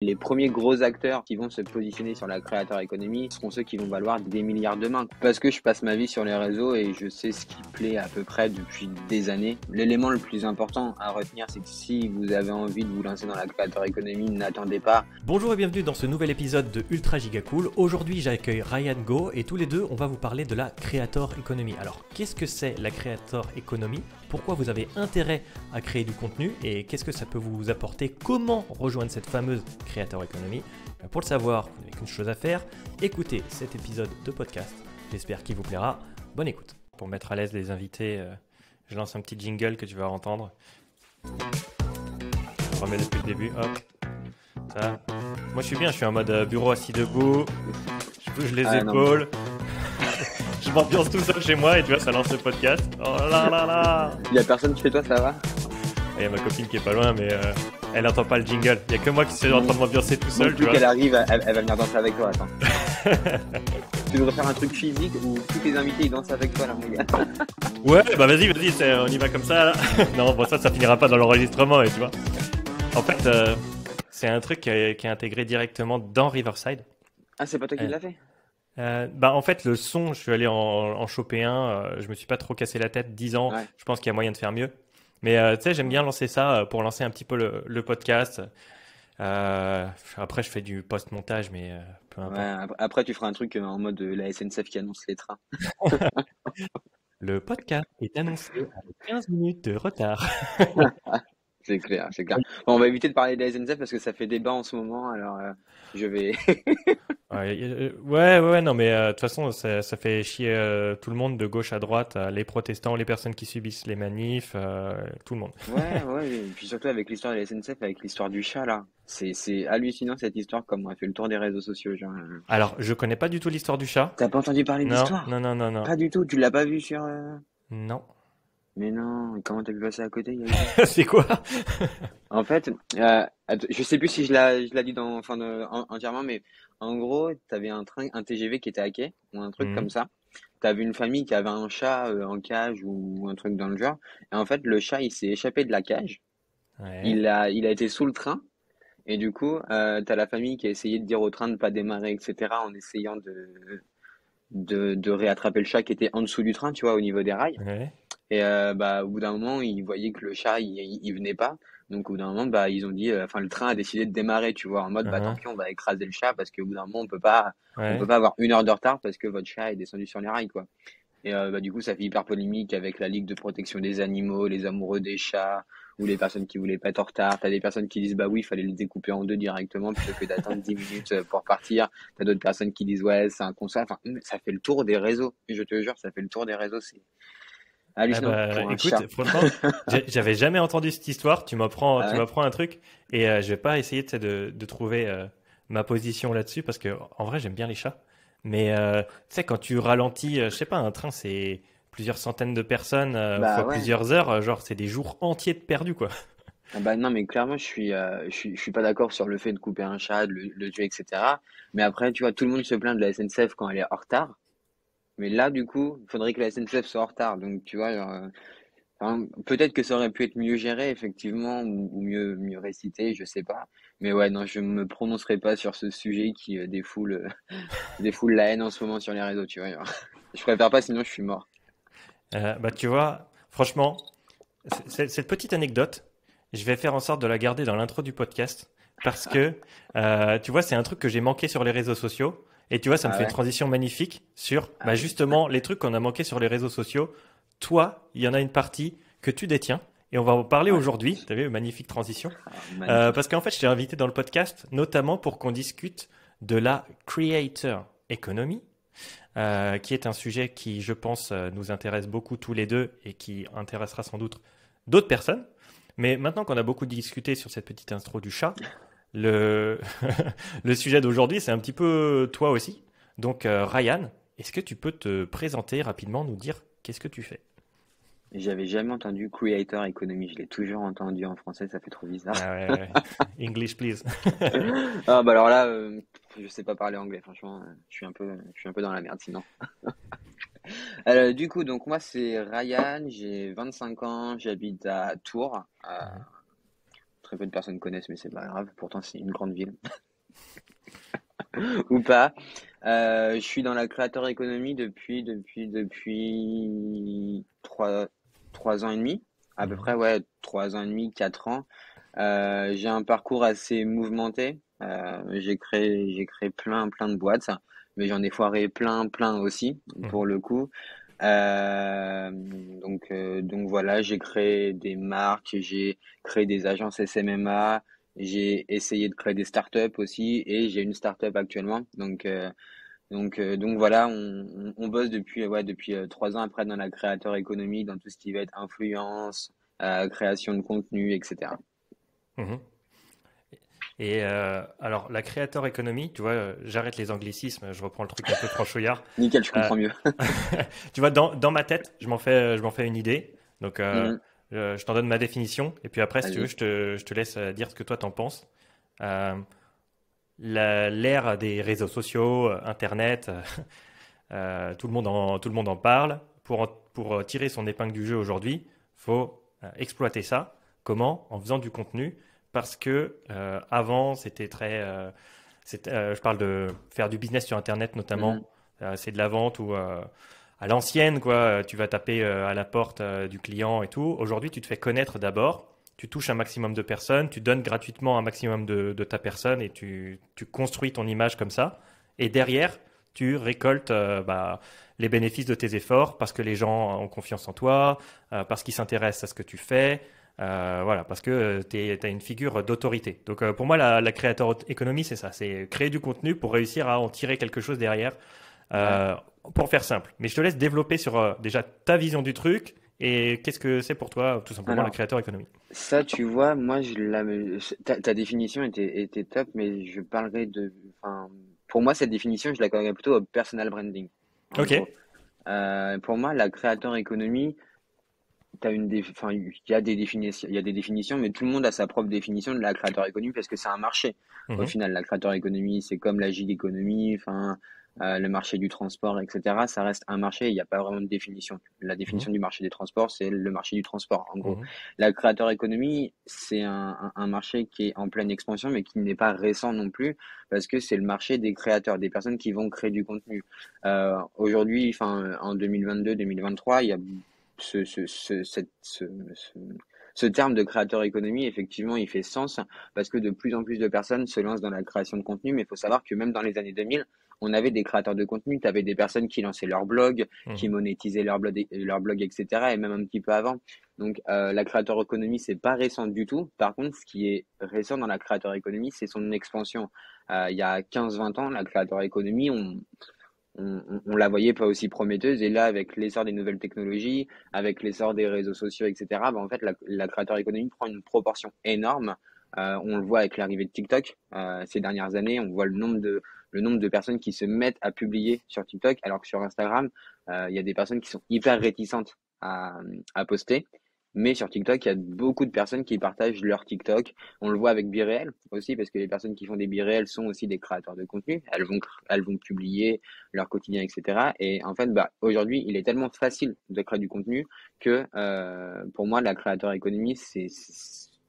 Les premiers gros acteurs qui vont se positionner sur la créateur économie seront ceux qui vont valoir des milliards demain. Parce que je passe ma vie sur les réseaux et je sais ce qui plaît à peu près depuis des années. L'élément le plus important à retenir, c'est que si vous avez envie de vous lancer dans la créateur économie, n'attendez pas. Bonjour et bienvenue dans ce nouvel épisode de Ultra Giga Cool. Aujourd'hui, j'accueille Ryan Go et tous les deux, on va vous parler de la creator economy. Alors, qu'est-ce que c'est la creator economy ? Pourquoi vous avez intérêt à créer du contenu et qu'est-ce que ça peut vous apporter ? Comment rejoindre cette fameuse creator economy ? Pour le savoir, vous n'avez qu'une chose à faire, écoutez cet épisode de podcast. J'espère qu'il vous plaira. Bonne écoute. Pour mettre à l'aise les invités, je lance un petit jingle que tu vas entendre. Je remets depuis le début, hop. Ça. Moi je suis bien, je suis en mode bureau assis debout, je bouge les épaules, je m'ambiance tout seul chez moi et tu vois, ça lance le podcast. Oh là là là. Il y a personne qui fait toi, ça va ? Il y a ma copine qui est pas loin, mais elle entend pas le jingle. Il y a que moi qui suis en train de m'ambiancer tout seul. Plus qu'elle arrive, elle va venir danser avec toi, attends. Tu voudrais faire un truc physique où tous tes invités ils dansent avec toi là, mon gars. Ouais, bah vas-y, on y va comme ça là. Non, bon ça finira pas dans l'enregistrement, et tu vois. En fait, c'est un truc qui est intégré directement dans Riverside. Ah, c'est pas toi qui l'as fait ? En fait, le son, je suis allé en choper un. Je me suis pas trop cassé la tête. 10 ans, ouais. Je pense qu'il y a moyen de faire mieux. Mais tu sais, j'aime bien lancer ça pour lancer un petit peu le podcast. Après, je fais du post-montage, mais peu importe. Ouais, après, tu feras un truc en mode la SNCF qui annonce les trains. Le podcast est annoncé avec 15 minutes de retard. C'est clair, c'est clair. Bon, on va éviter de parler de la SNCF parce que ça fait débat en ce moment, alors je vais... Ouais, non, mais de toute façon, ça fait chier tout le monde de gauche à droite, les protestants, les personnes qui subissent les manifs, tout le monde. Ouais, et puis surtout avec l'histoire de la SNCF, avec l'histoire du chat, là. C'est hallucinant cette histoire, comme on a fait le tour des réseaux sociaux, genre. Alors, je connais pas du tout l'histoire du chat. T'as pas entendu parler de l'histoire ? Non. Pas du tout, tu l'as pas vu sur... Non. Mais non, comment t'as pu passer à côté ? C'est quoi ? En fait, je sais plus si je l'ai dit entièrement, mais en gros, t'avais un TGV qui était hacké, ou un truc comme ça. T'avais une famille qui avait un chat en cage ou un truc dans le genre. Et en fait, le chat, il s'est échappé de la cage. Ouais. Il a été sous le train. Et du coup, t'as la famille qui a essayé de dire au train de pas démarrer, etc., en essayant de réattraper le chat qui était en dessous du train, tu vois, au niveau des rails. Ouais. Et au bout d'un moment, ils voyaient que le chat, il venait pas. Donc au bout d'un moment, ils ont dit, le train a décidé de démarrer, tu vois, en mode, tant pis, on va écraser le chat parce qu'au bout d'un moment, on peut pas avoir 1 heure de retard parce que votre chat est descendu sur les rails, quoi. Et du coup, ça fait hyper polémique avec la Ligue de protection des animaux, les amoureux des chats, ou les personnes qui voulaient pas être en retard. T'as des personnes qui disent, oui, il fallait les découper en deux directement plutôt que d'attendre 10 minutes pour partir. T'as d'autres personnes qui disent, ouais, c'est un concert. Enfin, ça fait le tour des réseaux. Je te jure, ça fait le tour des réseaux. C'est hallucinant. Écoute, franchement, j'avais jamais entendu cette histoire. Tu m'apprends un truc et je vais pas essayer de trouver ma position là-dessus parce que en vrai, j'aime bien les chats. Mais tu sais, quand tu ralentis, je sais pas, un train, c'est plusieurs centaines de personnes fois plusieurs heures. Genre, c'est des jours entiers de perdus, quoi. Non, mais clairement, je suis pas d'accord sur le fait de couper un chat, de le tuer, etc. Mais après, tu vois, tout le monde se plaint de la SNCF quand elle est en retard. Mais là, du coup, il faudrait que la SNCF soit en retard. Donc, tu vois, peut-être que ça aurait pu être mieux géré, effectivement, ou mieux récité, je sais pas. Mais ouais, non, je me prononcerai pas sur ce sujet qui défoule la haine en ce moment sur les réseaux, tu vois. Je préfère pas, sinon je suis mort. Tu vois, franchement, cette petite anecdote, je vais faire en sorte de la garder dans l'intro du podcast parce que, tu vois, c'est un truc que j'ai manqué sur les réseaux sociaux. Et tu vois, ça me fait une transition magnifique sur justement les trucs qu'on a manqué sur les réseaux sociaux. Toi, il y en a une partie que tu détiens et on va en parler aujourd'hui. Tu as vu, magnifique transition. Parce qu'en fait, je t'ai invité dans le podcast notamment pour qu'on discute de la creator economy, qui est un sujet qui, je pense, nous intéresse beaucoup tous les deux et qui intéressera sans doute d'autres personnes. Mais maintenant qu'on a beaucoup discuté sur cette petite intro du chat, le sujet d'aujourd'hui, c'est un petit peu toi aussi. Donc, Ryan, est-ce que tu peux te présenter rapidement, nous dire qu'est-ce que tu fais ? J'avais jamais entendu creator economy, je l'ai toujours entendu en français, ça fait trop bizarre. Ouais. English, please. Alors là, je sais pas parler anglais, franchement, je suis un peu dans la merde sinon. Du coup, donc moi c'est Ryan, j'ai 25 ans, j'habite à Tours, très peu de personnes connaissent, mais c'est pas grave. Pourtant, c'est une grande ville. Ou pas. Je suis dans la creator economy depuis 3 ans et demi, à peu près, Mhm. ouais, 3 ans et demi, 4 ans. J'ai un parcours assez mouvementé. J'ai créé plein de boîtes, mais j'en ai foiré plein aussi, pour Mhm. le coup. Donc voilà, j'ai créé des marques, j'ai créé des agences SMMA, j'ai essayé de créer des startups aussi, et j'ai une startup actuellement. Donc voilà, on bosse depuis 3 ans après dans la créateur économie, dans tout ce qui va être influence, création de contenu, etc. Mhm. Et alors, la creator economy, tu vois, j'arrête les anglicismes, je reprends le truc un peu franchouillard. Nickel, je Euh, comprends mieux. Tu vois, dans ma tête, je m'en fais une idée. Donc, Mhm. je t'en donne ma définition. Et puis après, si tu veux, Vas-y. je te laisse dire ce que toi t'en penses. Euh, L'ère des réseaux sociaux, Internet, tout le monde en parle. Pour tirer son épingle du jeu aujourd'hui, faut exploiter ça. Comment? En faisant du contenu. Parce que avant, c'était très. Je parle de faire du business sur Internet Mhm. notamment. C'est de la vente ou à l'ancienne, quoi. Tu vas taper à la porte du client et tout. Aujourd'hui, tu te fais connaître d'abord. Tu touches un maximum de personnes, tu donnes gratuitement un maximum de ta personne et tu construis ton image comme ça. Et derrière, tu récoltes les bénéfices de tes efforts parce que les gens ont confiance en toi, parce qu'ils s'intéressent à ce que tu fais, voilà, parce que tu as une figure d'autorité. Donc pour moi, la creator economy, c'est ça, c'est créer du contenu pour réussir à en tirer quelque chose derrière, Ouais. euh, pour faire simple. Mais je te laisse développer sur déjà ta vision du truc et qu'est-ce que c'est pour toi, tout simplement, la Alors, creator economy. ça, tu vois, moi, ta définition était top, mais je parlerai enfin, pour moi, cette définition, je la connais plutôt au personal branding, en Ok. gros. Pour moi, la creator economy, enfin, il y a des définitions, mais tout le monde a sa propre définition de la creator economy parce que c'est un marché. Au Mhm. final, la creator economy, c'est comme la gig economy, enfin, le marché du transport, etc. Ça reste un marché. Il n'y a pas vraiment de définition. La Mhm. définition du marché des transports, c'est le marché du transport, en gros. Mhm. La creator economy, c'est un marché qui est en pleine expansion, mais qui n'est pas récent non plus, parce que c'est le marché des créateurs, des personnes qui vont créer du contenu. Aujourd'hui, enfin, en 2022-2023, il y a ce, ce, ce, cette- ce terme de créateur économie, effectivement, il fait sens parce que de plus en plus de personnes se lancent dans la création de contenu, mais il faut savoir que même dans les années 2000, on avait des créateurs de contenu, tu avais des personnes qui lançaient leur blog, qui Mhm. monétisaient leur blog, etc., et même un petit peu avant. Donc, la créateur économie, c'est pas récent du tout. Par contre, ce qui est récent dans la créateur économie, c'est son expansion. Il y a 15-20 ans, la créateur économie, on la voyait pas aussi prometteuse. Et là, avec l'essor des nouvelles technologies, avec l'essor des réseaux sociaux, etc., bah, en fait, la créateur économique prend une proportion énorme. On le voit avec l'arrivée de TikTok ces dernières années. On voit le nombre de personnes qui se mettent à publier sur TikTok, alors que sur Instagram, il y a des personnes qui sont hyper réticentes à poster. Mais sur TikTok, il y a beaucoup de personnes qui partagent leur TikTok. On le voit avec BeReal aussi, parce que les personnes qui font des BeReal sont aussi des créateurs de contenu. Elles vont publier leur quotidien, etc. Et en fait, bah, aujourd'hui, il est tellement facile de créer du contenu que pour moi, la créateur économie,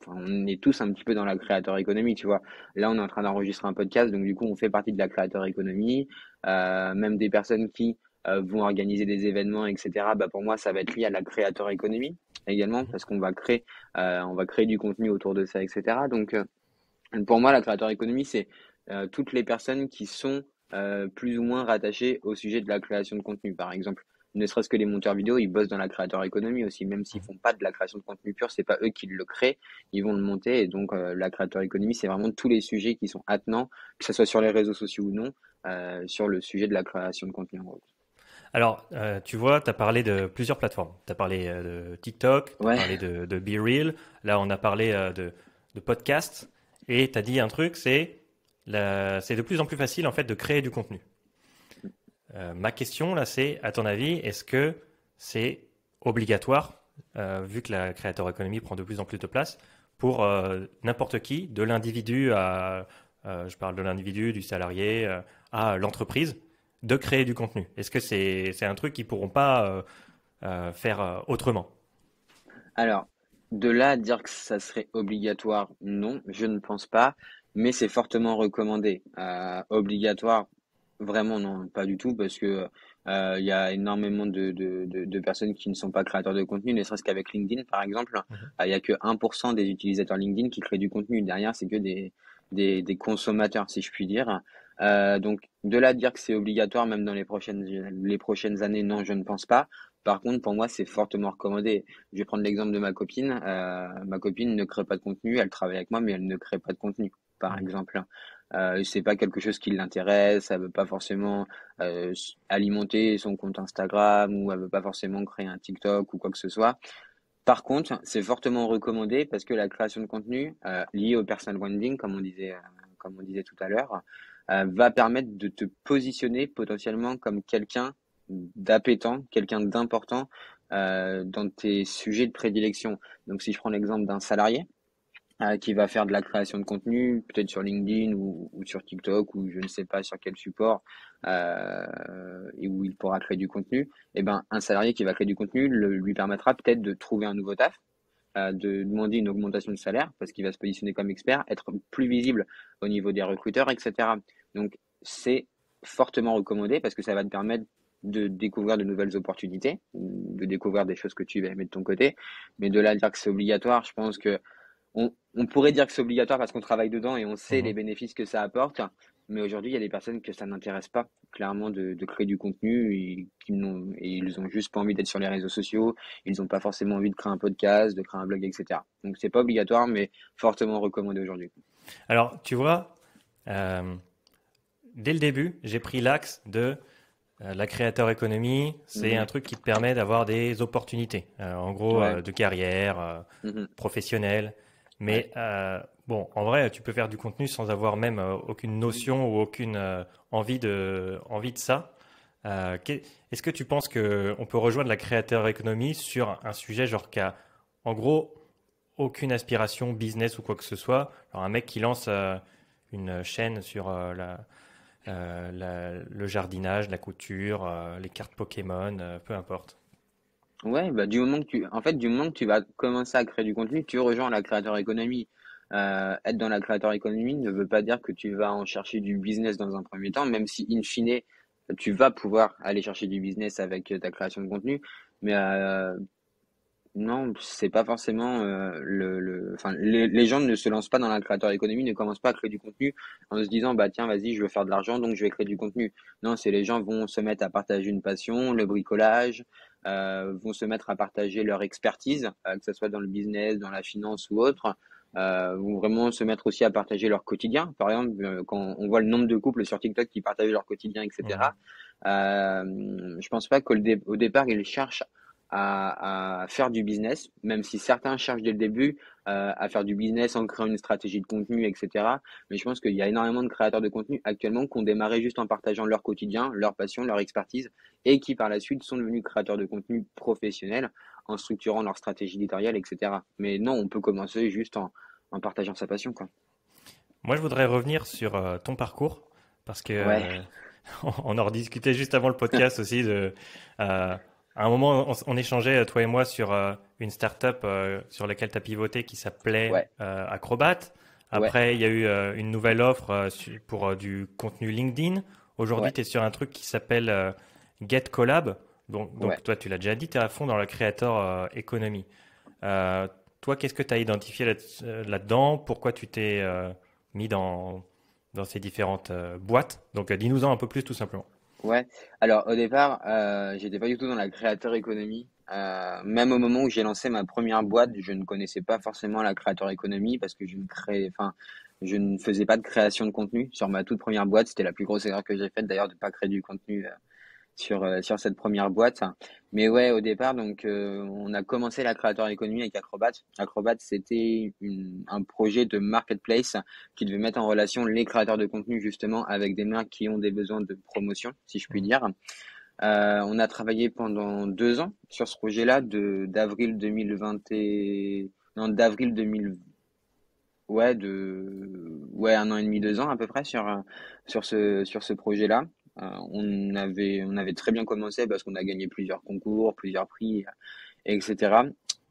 enfin, on est tous un petit peu dans la créateur économie, tu vois. Là, on est en train d'enregistrer un podcast, donc du coup, on fait partie de la créateur économie. Même des personnes qui vont organiser des événements, etc. Bah, pour moi, ça va être lié à la créateur économie également, parce qu'on va créer du contenu autour de ça, etc. Donc, pour moi, la créateur économie, c'est toutes les personnes qui sont plus ou moins rattachées au sujet de la création de contenu. Par exemple, ne serait-ce que les monteurs vidéo, ils bossent dans la créateur économie aussi, même s'ils Mhm. font pas de la création de contenu pur, c'est pas eux qui le créent, ils vont le monter. Et donc, la créateur économie, c'est vraiment tous les sujets qui sont attenants, que ce soit sur les réseaux sociaux ou non, sur le sujet de la création de contenu, en gros. Alors, tu vois, tu as parlé de plusieurs plateformes. Tu as parlé de TikTok, tu as Ouais, parlé de BeReal. Là, on a parlé de podcast. Et tu as dit un truc, c'est de plus en plus facile en fait de créer du contenu. Ma question là, c'est, à ton avis, est-ce que c'est obligatoire, vu que la creator economy prend de plus en plus de place, pour n'importe qui, de l'individu à, je parle de l'individu, du salarié, à l'entreprise, de créer du contenu? Est-ce que c'est un truc qu'ils pourront pas faire autrement? alors. De là à dire que ça serait obligatoire, non, je ne pense pas, mais c'est fortement recommandé. Obligatoire, vraiment non, pas du tout, parce que il y a énormément de personnes qui ne sont pas créateurs de contenu, ne serait-ce qu'avec LinkedIn par exemple. Mhm. Il y a que 1% des utilisateurs LinkedIn qui créent du contenu. Derrière, c'est que des consommateurs, si je puis dire. Donc, de là à dire que c'est obligatoire, même dans les prochaines années, non, je ne pense pas. Par contre, pour moi, c'est fortement recommandé. Je vais prendre l'exemple de ma copine. Ma copine ne crée pas de contenu. Elle travaille avec moi, mais elle ne crée pas de contenu, par Mhm. exemple. C'est pas quelque chose qui l'intéresse. Elle veut pas forcément alimenter son compte Instagram ou elle veut pas forcément créer un TikTok ou quoi que ce soit. Par contre, c'est fortement recommandé parce que la création de contenu liée au personal branding, comme on disait tout à l'heure, va permettre de te positionner potentiellement comme quelqu'un d'appétent, quelqu'un d'important dans tes sujets de prédilection. Donc, si je prends l'exemple d'un salarié, qui va faire de la création de contenu, peut-être sur LinkedIn ou sur TikTok ou je ne sais pas sur quel support, et où il pourra créer du contenu, et ben un salarié qui va créer du contenu lui permettra peut-être de trouver un nouveau taf, de demander une augmentation de salaire parce qu'il va se positionner comme expert, être plus visible au niveau des recruteurs, etc. Donc c'est fortement recommandé parce que ça va te permettre de découvrir de nouvelles opportunités, de découvrir des choses que tu vas aimer de ton côté, mais de là à dire que c'est obligatoire, je pense que on pourrait dire que c'est obligatoire parce qu'on travaille dedans et on sait les Mhm. bénéfices que ça apporte. Mais aujourd'hui, il y a des personnes que ça n'intéresse pas, clairement, de créer du contenu et ils ont juste pas envie d'être sur les réseaux sociaux. Ils n'ont pas forcément envie de créer un podcast, de créer un blog, etc. Donc, c'est pas obligatoire, mais fortement recommandé aujourd'hui. Alors, tu vois, euh, dès le début, j'ai pris l'axe de la créateur économie. C'est un Mhm. truc qui te permet d'avoir des opportunités, en gros, Ouais. de carrière, Mhm. professionnelle. Ouais. Mais bon, en vrai, tu peux faire du contenu sans avoir même aucune notion ou aucune envie de ça. Est-ce que tu penses qu'on peut rejoindre la créateur économie sur un sujet genre qui a, en gros, aucune aspiration business ou quoi que ce soit? Alors, un mec qui lance une chaîne sur le jardinage, la couture, les cartes Pokémon, peu importe. Ouais, bah, en fait, du moment que tu vas commencer à créer du contenu, tu rejoins la créateur économie. Être dans la créateur économie ne veut pas dire que tu vas en chercher du business dans un premier temps, même si in fine, tu vas pouvoir aller chercher du business avec ta création de contenu. Mais non, c'est pas forcément enfin, les gens ne se lancent pas dans la créateur économie, ne commencent pas à créer du contenu en se disant, bah tiens, vas-y, je veux faire de l'argent, donc je vais créer du contenu. Non, c'est les gens vont se mettre à partager une passion, le bricolage, vont se mettre à partager leur expertise, que ce soit dans le business, dans la finance ou autre. Vont vraiment se mettre aussi à partager leur quotidien. Par exemple, quand on voit le nombre de couples sur TikTok qui partagent leur quotidien, Mhm. etc. Je pense pas au départ ils cherchent à faire du business, même si certains cherchent dès le début à faire du business en créant une stratégie de contenu, etc. Mais je pense qu'il y a énormément de créateurs de contenu actuellement qui ont démarré juste en partageant leur quotidien, leur passion, leur expertise, et qui par la suite sont devenus créateurs de contenu professionnels en structurant leur stratégie éditoriale, etc. Mais non, on peut commencer juste en partageant sa passion, quoi. Moi, je voudrais revenir sur ton parcours parce que Ouais, on en rediscutait juste avant le podcast aussi à un moment, on échangeait, toi et moi, sur une startup sur laquelle tu as pivoté qui s'appelait ouais, Acrobat. ouais, Après, il y a eu une nouvelle offre pour du contenu LinkedIn. Aujourd'hui, ouais, tu es sur un truc qui s'appelle GetCollab. Donc, ouais. toi, tu l'as déjà dit, tu es à fond dans la créateur économie. Euh, Toi, qu'est-ce que tu as identifié là-dedans? Pourquoi tu t'es mis dans ces différentes boîtes? Donc, dis-nous-en un peu plus, tout simplement. Ouais. Alors au départ, j'étais pas du tout dans la créateur économie. Même au moment où j'ai lancé ma première boîte, je ne connaissais pas forcément la créateur économie parce que enfin, je ne faisais pas de création de contenu sur ma toute première boîte. C'était la plus grosse erreur que j'ai faite d'ailleurs de pas créer du contenu sur cette première boîte. Mais ouais, au départ, donc on a commencé la créateur économie avec Acrobat. Acrobat, c'était un projet de marketplace qui devait mettre en relation les créateurs de contenu justement avec des marques qui ont des besoins de promotion, si je puis Mhm. dire. On a travaillé pendant 2 ans sur ce projet-là, de d'avril 2020 non, d'avril 2000, ouais, 1 an et demi, 2 ans à peu près sur ce projet-là. On avait très bien commencé parce qu'on a gagné plusieurs concours, plusieurs prix, etc.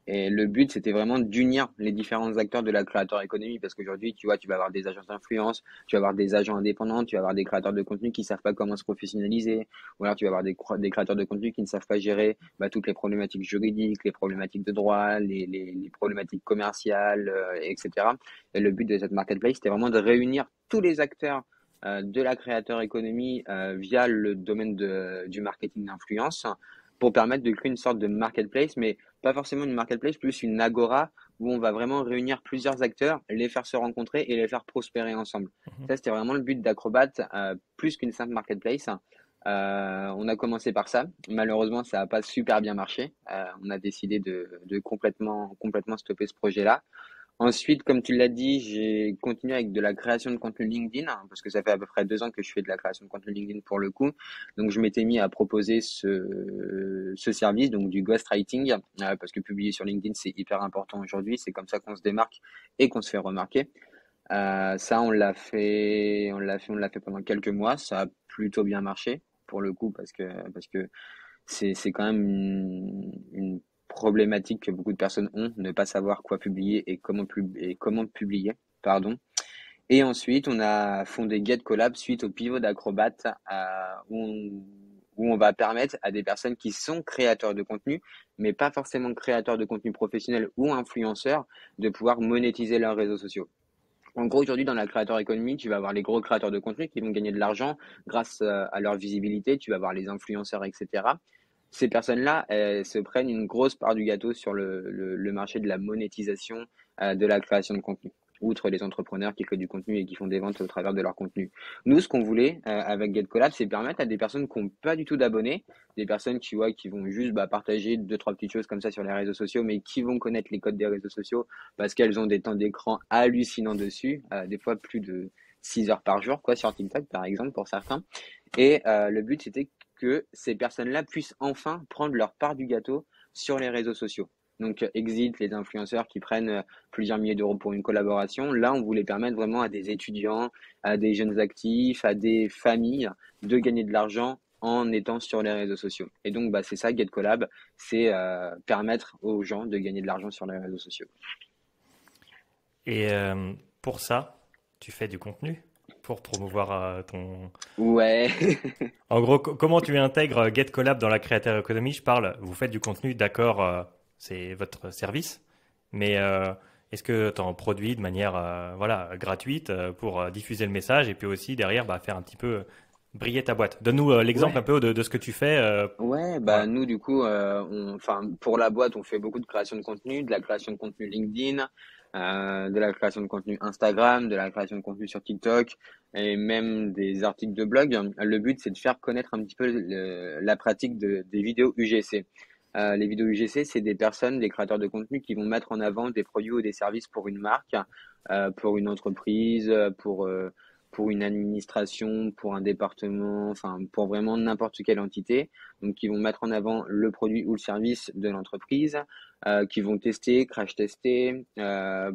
Et le but, c'était vraiment d'unir les différents acteurs de la créateur économie parce qu'aujourd'hui, tu vois, tu vas avoir des agences d'influence, tu vas avoir des agents indépendants, tu vas avoir des créateurs de contenu qui savent pas comment se professionnaliser, ou alors tu vas avoir des créateurs de contenu qui ne savent pas gérer toutes les problématiques juridiques, les problématiques de droit, les problématiques commerciales, etc. Et le but de cette marketplace, c'était vraiment de réunir tous les acteurs de la créateur économie via le domaine du marketing d'influence pour permettre de créer une sorte de marketplace, mais pas forcément une marketplace, plus une agora où on va vraiment réunir plusieurs acteurs, les faire se rencontrer et les faire prospérer ensemble. Ça, c'était vraiment le but d'Acrobat, plus qu'une simple marketplace. On a commencé par ça. Malheureusement, ça n'a pas super bien marché. On a décidé de complètement stopper ce projet-là. Ensuite, comme tu l'as dit, j'ai continué avec de la création de contenu LinkedIn, parce que ça fait à peu près 2 ans que je fais de la création de contenu LinkedIn pour le coup. Donc, je m'étais mis à proposer ce service, donc du ghostwriting, parce que publier sur LinkedIn, c'est hyper important aujourd'hui. C'est comme ça qu'on se démarque et qu'on se fait remarquer. Ça, on l'a fait pendant quelques mois. Ça a plutôt bien marché pour le coup, parce que c'est quand même une problématique que beaucoup de personnes ont, ne pas savoir quoi publier et comment publier, pardon. Et ensuite, on a fondé GetCollab suite au pivot d'Acrobat, où on va permettre à des personnes qui sont créateurs de contenu, mais pas forcément créateurs de contenu professionnels ou influenceurs, de pouvoir monétiser leurs réseaux sociaux. En gros, aujourd'hui, dans la créateur économie, tu vas avoir les gros créateurs de contenu qui vont gagner de l'argent grâce à leur visibilité. Tu vas avoir les influenceurs, etc. Ces personnes-là, elles se prennent une grosse part du gâteau sur le marché de la monétisation de la création de contenu, outre les entrepreneurs qui créent du contenu et qui font des ventes au travers de leur contenu. Nous, ce qu'on voulait avec GetCollab, c'est permettre à des personnes qui n'ont pas du tout d'abonnés, des personnes qui vont juste partager deux, trois petites choses comme ça sur les réseaux sociaux, mais qui vont connaître les codes des réseaux sociaux parce qu'elles ont des temps d'écran hallucinants dessus, des fois plus de 6 heures par jour, quoi, sur TikTok par exemple pour certains. Et le but, c'était que ces personnes-là puissent enfin prendre leur part du gâteau sur les réseaux sociaux. Donc, exit les influenceurs qui prennent plusieurs milliers d'euros pour une collaboration. Là, on voulait permettre vraiment à des étudiants, à des jeunes actifs, à des familles de gagner de l'argent en étant sur les réseaux sociaux. Et donc, c'est ça, GetCollab, c'est permettre aux gens de gagner de l'argent sur les réseaux sociaux. Et pour ça, tu fais du contenu pour promouvoir ton... Ouais. En gros, comment tu intègres GetCollab dans la Creator Economy? Je parle, vous faites du contenu, d'accord, c'est votre service, mais est-ce que tu en produis de manière voilà, gratuite pour diffuser le message et puis aussi derrière faire un petit peu briller ta boîte? Donne-nous l'exemple un Ouais. peu de ce que tu fais. Ouais, Voilà. nous du coup, pour la boîte, on fait beaucoup de création de contenu, de la création de contenu LinkedIn, de la création de contenu Instagram, de la création de contenu sur TikTok et même des articles de blog. Le but, c'est de faire connaître un petit peu la pratique des vidéos UGC. Les vidéos UGC, c'est des personnes, des créateurs de contenu qui vont mettre en avant des produits ou des services pour une marque, pour une entreprise, pour une administration, pour un département, enfin pour vraiment n'importe quelle entité. Donc, qui vont mettre en avant le produit ou le service de l'entreprise, qui vont tester, crash tester,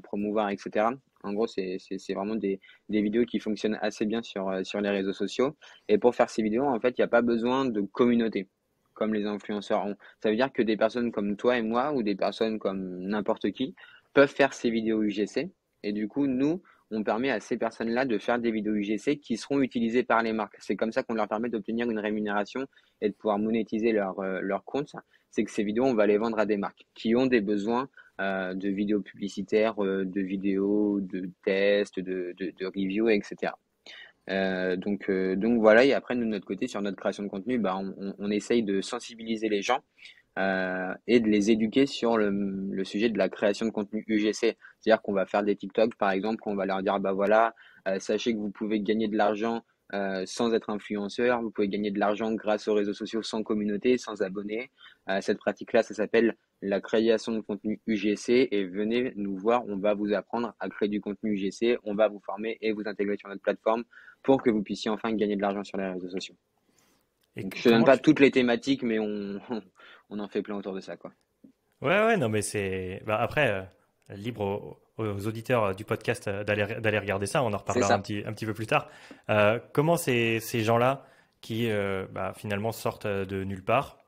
promouvoir, etc. En gros, c'est vraiment des vidéos qui fonctionnent assez bien sur les réseaux sociaux. Et pour faire ces vidéos, en fait, il n'y a pas besoin de communauté comme les influenceurs ont. Ça veut dire que des personnes comme toi et moi ou des personnes comme n'importe qui peuvent faire ces vidéos UGC. Et du coup, nous, on permet à ces personnes-là de faire des vidéos UGC qui seront utilisées par les marques. C'est comme ça qu'on leur permet d'obtenir une rémunération et de pouvoir monétiser leur compte. C'est que ces vidéos, on va les vendre à des marques qui ont des besoins de vidéos publicitaires, de vidéos, de tests, de reviews, etc. Donc voilà, et après, nous, de notre côté, sur notre création de contenu, on essaye de sensibiliser les gens et de les éduquer sur le sujet de la création de contenu UGC. C'est-à-dire qu'on va faire des TikTok, par exemple, on va leur dire, voilà, sachez que vous pouvez gagner de l'argent sans être influenceur, vous pouvez gagner de l'argent grâce aux réseaux sociaux sans communauté, sans abonnés. Cette pratique-là, ça s'appelle la création de contenu UGC et venez nous voir, on va vous apprendre à créer du contenu UGC, on va vous former et vous intégrer sur notre plateforme pour que vous puissiez enfin gagner de l'argent sur les réseaux sociaux. Et Donc, je te donne comment pas tu... toutes les thématiques, mais on en fait plein autour de ça, quoi. Ouais, non, mais c'est... après, libre aux auditeurs du podcast d'aller regarder ça, on en C'est reparlera ça. un petit peu plus tard. Comment ces gens-là qui finalement sortent de nulle part,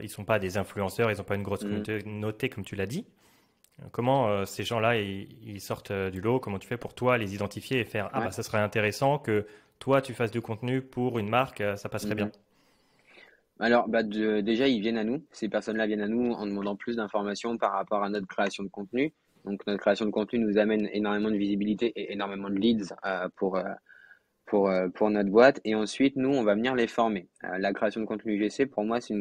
ils sont pas des influenceurs, ils ont pas une grosse Mhm. communauté comme tu l'as dit. Comment ces gens-là, ils sortent du lot? Comment tu fais pour toi les identifier et faire, ah bah Ouais. ça serait intéressant que toi tu fasses du contenu pour une marque, ça passerait bien. Mhm. Alors, bah, déjà, ils viennent à nous. Ces personnes-là viennent à nous en demandant plus d'informations par rapport à notre création de contenu. Donc, notre création de contenu nous amène énormément de visibilité et énormément de leads pour notre boîte. Et ensuite, nous, on va venir les former. La création de contenu UGC, pour moi, c'est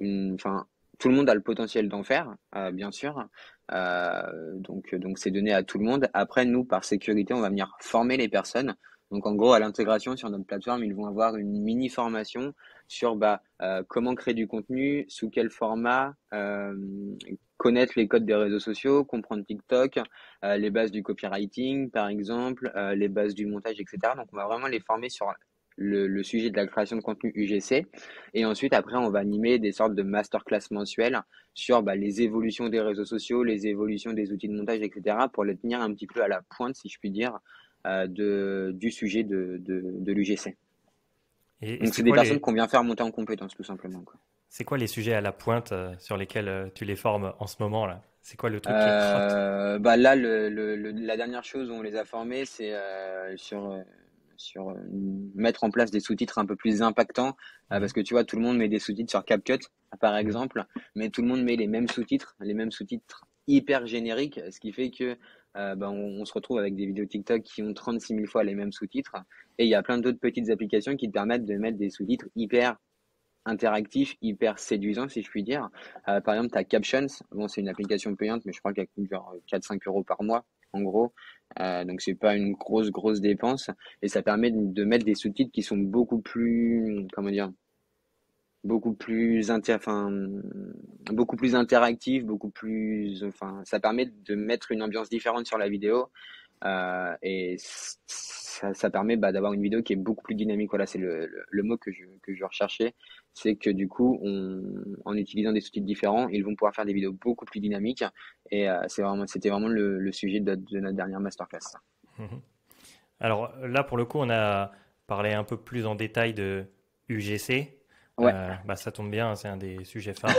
enfin, tout le monde a le potentiel d'en faire, bien sûr. Donc, c'est donné à tout le monde. Après, nous, par sécurité, on va venir former les personnes. Donc, en gros, à l'intégration sur notre plateforme, ils vont avoir une mini formation sur comment créer du contenu, sous quel format, connaître les codes des réseaux sociaux, comprendre TikTok, les bases du copywriting, par exemple, les bases du montage, etc. Donc, on va vraiment les former sur le sujet de la création de contenu UGC. Et ensuite, après, on va animer des sortes de masterclass mensuelles sur les évolutions des réseaux sociaux, les évolutions des outils de montage, etc. pour les tenir un petit peu à la pointe, si je puis dire, du sujet de l'UGC. Et Donc, c'est c'est des quoi personnes qu'on vient faire monter en compétences, tout simplement, quoi. c'est quoi les sujets à la pointe sur lesquels tu les formes en ce moment là? C'est quoi le truc qui trotte? Là, la dernière chose où on les a formés, c'est sur mettre en place des sous-titres un peu plus impactants, Mhm, parce que tu vois, tout le monde met des sous-titres sur CapCut, par mhm. exemple, mais tout le monde met les mêmes sous-titres hyper génériques, ce qui fait que on se retrouve avec des vidéos TikTok qui ont 36 000 fois les mêmes sous-titres, et il y a plein d'autres petites applications qui te permettent de mettre des sous-titres hyper interactif, hyper séduisant, si je puis dire. Par exemple, tu as Captions. Bon, c'est une application payante, mais je crois qu'elle coûte genre 4-5 € par mois, en gros. Donc, c'est pas une grosse dépense. Et ça permet de mettre des sous-titres qui sont beaucoup plus, comment dire, beaucoup plus interactifs, enfin, ça permet de mettre une ambiance différente sur la vidéo. Et ça permet d'avoir une vidéo qui est beaucoup plus dynamique. Voilà, c'est le mot que je recherchais. C'est que du coup, en utilisant des sous-titres différents, ils vont pouvoir faire des vidéos beaucoup plus dynamiques. Et c'était vraiment le sujet de notre dernière masterclass. Mhm. Alors là, pour le coup, on a parlé un peu plus en détail de UGC. Ouais, Bah, ça tombe bien, c'est un des sujets phares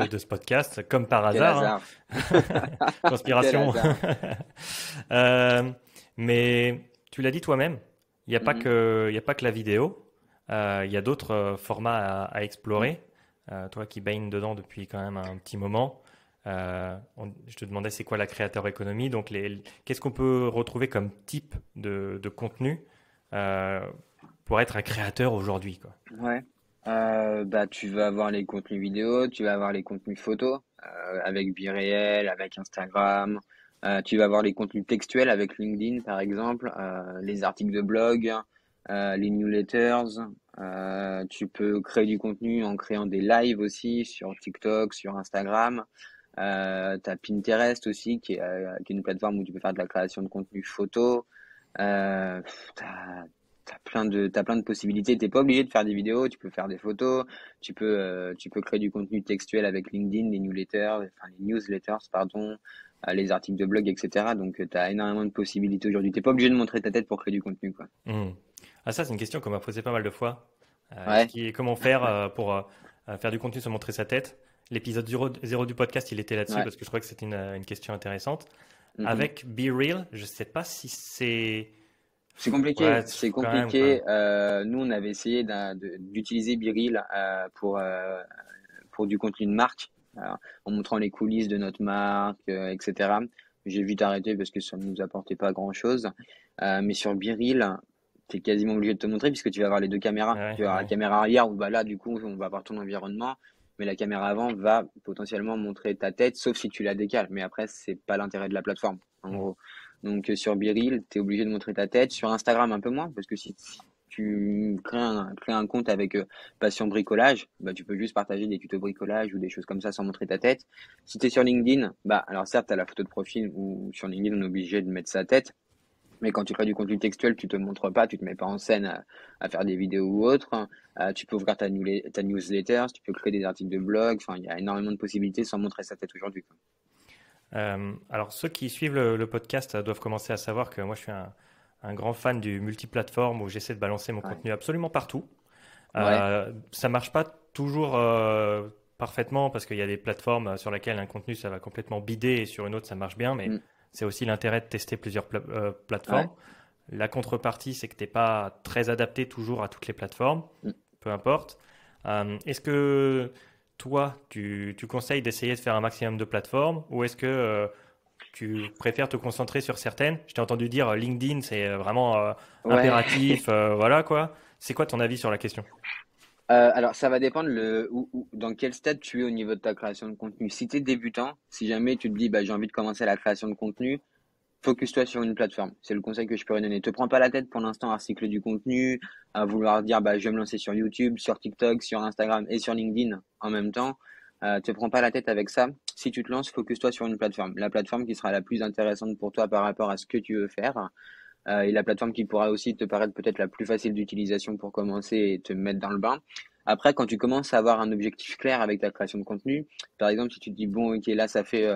de ce podcast, comme par quel hasard, hein. hasard. Quel Conspiration. hasard. Euh, mais tu l'as dit toi-même, Mhm. il y a pas que la vidéo. Il y a d'autres formats à Mm. explorer. Toi qui baignes dedans depuis quand même un petit moment, je te demandais c'est quoi la créateur économie. Donc, qu'est-ce qu'on peut retrouver comme type de contenu euh, pour être un créateur aujourd'hui, quoi. Ouais. Tu vas avoir les contenus vidéo, tu vas avoir les contenus photos avec Biréel, avec Instagram. Tu vas avoir les contenus textuels avec LinkedIn, par exemple, les articles de blog, les newsletters. Tu peux créer du contenu en créant des lives aussi sur TikTok, sur Instagram. T'as Pinterest aussi, qui est une plateforme où tu peux faire de la création de contenu photo. T'as plein de possibilités. T'es pas obligé de faire des vidéos, tu peux faire des photos, tu peux créer du contenu textuel avec LinkedIn, les newsletters, pardon, les articles de blog, etc. Donc, t'as énormément de possibilités aujourd'hui. T'es pas obligé de montrer ta tête pour créer du contenu, quoi. Hmm. Ah, ça, c'est une question qu'on m'a posée pas mal de fois. Ouais. Comment faire pour faire du contenu sans montrer sa tête? L'épisode 0 du podcast, il était là-dessus Ouais. parce que je crois que c'était une question intéressante. Mhm. Avec Be Real, je sais pas si c'est. C'est compliqué, Ouais, c'est quand même, quand même. compliqué. Nous, on avait essayé d'utiliser Biril pour du contenu de marque, en montrant les coulisses de notre marque, etc. J'ai vite arrêté parce que ça ne nous apportait pas grand-chose. Mais sur Biril, tu es quasiment obligé de te montrer puisque tu vas avoir les deux caméras. Ouais, Tu vas avoir la ouais. caméra arrière où là, du coup, on va voir ton environnement. Mais la caméra avant va potentiellement montrer ta tête, sauf si tu la décales. Mais après, c'est pas l'intérêt de la plateforme, en Hmm. gros. Donc sur Biril, tu es obligé de montrer ta tête. Sur Instagram, un peu moins, parce que si tu crées un compte avec Passion Bricolage, tu peux juste partager des tutos bricolage ou des choses comme ça sans montrer ta tête. Si tu es sur LinkedIn, alors certes, tu as la photo de profil où sur LinkedIn, on est obligé de mettre sa tête. Mais quand tu crées du contenu textuel, tu te montres pas, tu te mets pas en scène à faire des vidéos ou autre. Tu peux ouvrir ta newsletter, tu peux créer des articles de blog. Enfin, il y a énormément de possibilités sans montrer sa tête aujourd'hui, quoi. Alors, ceux qui suivent le podcast doivent commencer à savoir que moi, je suis un grand fan du multiplateforme où j'essaie de balancer mon Ouais. contenu absolument partout. Ouais. Ça marche pas toujours parfaitement parce qu'il y a des plateformes sur lesquelles un contenu ça va complètement bider et sur une autre ça marche bien, mais Mm. c'est aussi l'intérêt de tester plusieurs Ouais. plateformes. La contrepartie, c'est que tu n'es pas très adapté toujours à toutes les plateformes, Mm. peu importe. Est-ce que toi, tu conseilles d'essayer de faire un maximum de plateformes ou est-ce que tu préfères te concentrer sur certaines? Je t'ai entendu dire LinkedIn, c'est vraiment Ouais. impératif, voilà quoi. C'est quoi ton avis sur la question? Alors, ça va dépendre dans quel stade tu es au niveau de ta création de contenu. Si tu es débutant, si jamais tu te dis, bah, j'ai envie de commencer la création de contenu, focus-toi sur une plateforme. C'est le conseil que je pourrais donner. Te prends pas la tête pour l'instant à recycler du contenu, à vouloir dire, bah, je vais me lancer sur YouTube, sur TikTok, sur Instagram et sur LinkedIn en même temps. Te prends pas la tête avec ça. Si tu te lances, focus-toi sur une plateforme. La plateforme qui sera la plus intéressante pour toi par rapport à ce que tu veux faire. Et la plateforme qui pourra aussi te paraître peut-être la plus facile d'utilisation pour commencer et te mettre dans le bain. Après, quand tu commences à avoir un objectif clair avec ta création de contenu, par exemple, si tu te dis, bon, ok, là, ça fait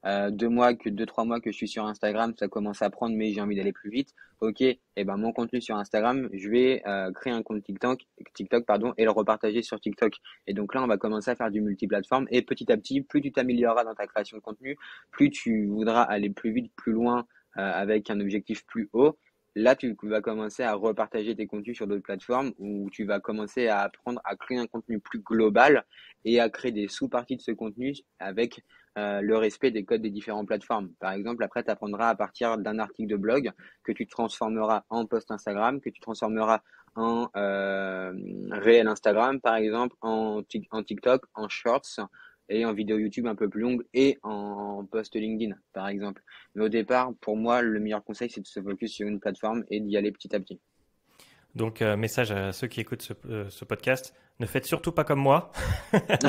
2 mois, 3 mois que je suis sur Instagram, ça commence à prendre, mais j'ai envie d'aller plus vite. Ok, et ben mon contenu sur Instagram, je vais créer un compte TikTok, pardon, et le repartager sur TikTok. Et donc là, on va commencer à faire du multiplateforme. Et petit à petit, plus tu t'amélioreras dans ta création de contenu, plus tu voudras aller plus vite, plus loin, avec un objectif plus haut. Là, tu vas commencer à repartager tes contenus sur d'autres plateformes où tu vas commencer à apprendre à créer un contenu plus global et à créer des sous-parties de ce contenu avec le respect des codes des différentes plateformes. Par exemple, après, tu apprendras à partir d'un article de blog que tu transformeras en post Instagram, que tu transformeras en réel Instagram, par exemple, en TikTok, en Shorts et en vidéo YouTube un peu plus longue et en post LinkedIn, par exemple. Mais au départ, pour moi, le meilleur conseil, c'est de se focus sur une plateforme et d'y aller petit à petit. Donc, message à ceux qui écoutent ce podcast, ne faites surtout pas comme moi. Tu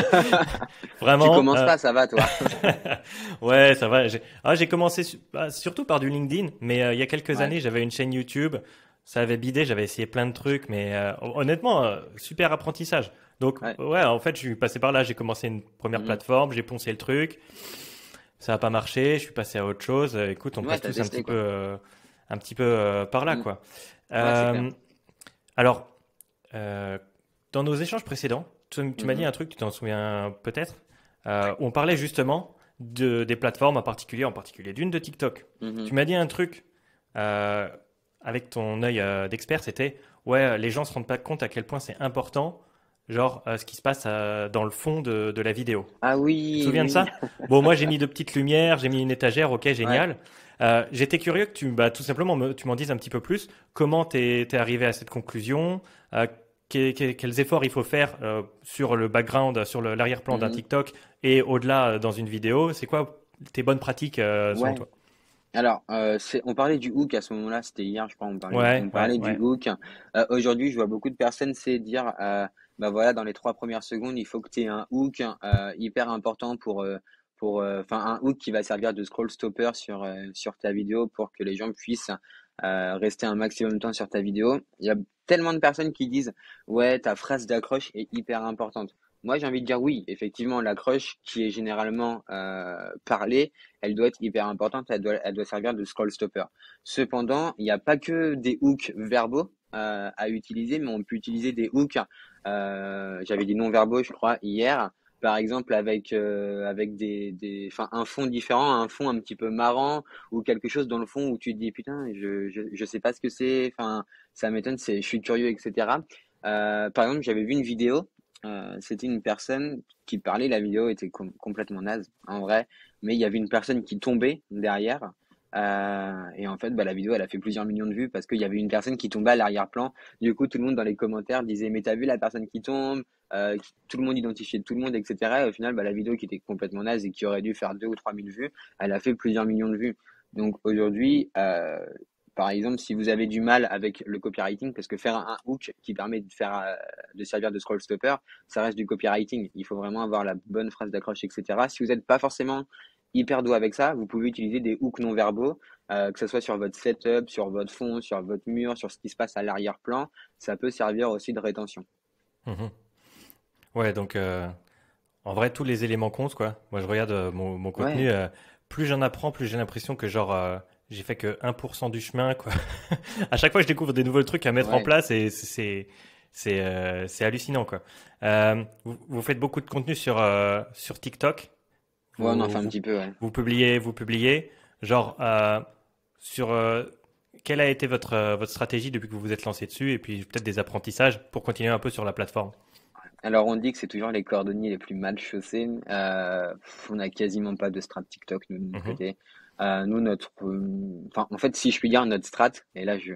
Vraiment. commences pas, ça va, toi. Ouais, ça va. J'ai commencé surtout par du LinkedIn, mais il y a quelques Ouais. années, j'avais une chaîne YouTube. Ça avait bidé, j'avais essayé plein de trucs, mais honnêtement, super apprentissage. Donc, Ouais. ouais, en fait, je suis passé par là. J'ai commencé une première Mhm. plateforme, j'ai poncé le truc. Ça n'a pas marché, je suis passé à autre chose. Écoute, on Ouais, passe t'as tous testé, quoi. un petit peu par là, Mhm. quoi. Ouais, c'est clair. Euh, alors, euh, dans nos échanges précédents, tu m'as dit Mhm. un truc, tu t'en souviens peut-être, où on parlait justement des plateformes en particulier d'une de TikTok. Mhm. Tu m'as dit un truc euh, avec ton œil d'expert, c'était ouais, les gens se rendent pas compte à quel point c'est important, genre ce qui se passe dans le fond de la vidéo. Ah Tu te oui, souviens de oui. ça? Bon, moi j'ai mis de petites lumières, j'ai mis une étagère, ok, Ouais. génial. J'étais curieux que tout simplement, tu m'en dises un petit peu plus. Comment t'es arrivé à cette conclusion? Euh, quels efforts il faut faire sur le background, sur l'arrière-plan d'un Mhm. TikTok et au-delà dans une vidéo? C'est quoi tes bonnes pratiques selon Ouais. toi? Alors, on parlait du hook à ce moment-là, c'était hier, je crois, Ouais, on ouais, parlait du ouais. hook. Aujourd'hui, je vois beaucoup de personnes, c'est dire, bah voilà, dans les 3 premières secondes, il faut que tu aies un hook hyper important enfin un hook qui va servir de scroll stopper sur ta vidéo pour que les gens puissent rester un maximum de temps sur ta vidéo. Il y a tellement de personnes qui disent, ouais, ta phrase d'accroche est hyper importante. Moi, j'ai envie de dire oui, effectivement, l'accroche qui est généralement parlée, elle doit être hyper importante, elle doit servir de scroll stopper. Cependant, il n'y a pas que des hooks verbaux à utiliser, mais on peut utiliser des hooks, j'avais dit non-verbaux, je crois, hier, par exemple avec enfin, un fond différent, un fond un petit peu marrant, ou quelque chose dans le fond où tu te dis, putain, je sais pas ce que c'est, enfin, ça m'étonne, je suis curieux, etc. Par exemple, j'avais vu une vidéo, c'était une personne qui parlait, la vidéo était complètement naze, en vrai, mais il y avait une personne qui tombait derrière. Et en fait, bah, la vidéo, elle a fait plusieurs millions de vues parce qu'il y avait une personne qui tombait à l'arrière-plan. Du coup, tout le monde dans les commentaires disait, mais t'as vu la personne qui tombe? Tout le monde identifiait tout le monde, etc. Et au final, bah, la vidéo qui était complètement naze et qui aurait dû faire 2 ou 3 000 vues, elle a fait plusieurs millions de vues. Donc aujourd'hui, par exemple, si vous avez du mal avec le copywriting, parce que faire un hook qui permet de servir de scroll stopper, ça reste du copywriting. Il faut vraiment avoir la bonne phrase d'accroche, etc. Si vous n'êtes pas forcément hyper doué avec ça, vous pouvez utiliser des hooks non verbaux, que ce soit sur votre setup, sur votre fond, sur votre mur, sur ce qui se passe à l'arrière-plan. Ça peut servir aussi de rétention. Mhm. Ouais, donc en vrai, tous les éléments comptent, quoi. Moi, je regarde mon Ouais, contenu. Plus j'en apprends, plus j'ai l'impression que genre j'ai fait que 1% du chemin, quoi. À chaque fois, je découvre des nouveaux trucs à mettre en ouais. place et C'est hallucinant, quoi. Vous faites beaucoup de contenu sur TikTok. Ouais, on en Vous, fait un vous, petit peu, ouais. vous publiez. Genre, sur quelle a été votre stratégie depuis que vous vous êtes lancé dessus et puis peut-être des apprentissages pour continuer un peu sur la plateforme. Alors, on dit que c'est toujours les cordonniers les plus mal chaussés. On n'a quasiment pas de strat TikTok, nous, de notre Mhm, côté. Nous, enfin, en fait, si je puis dire, notre strat, et là, je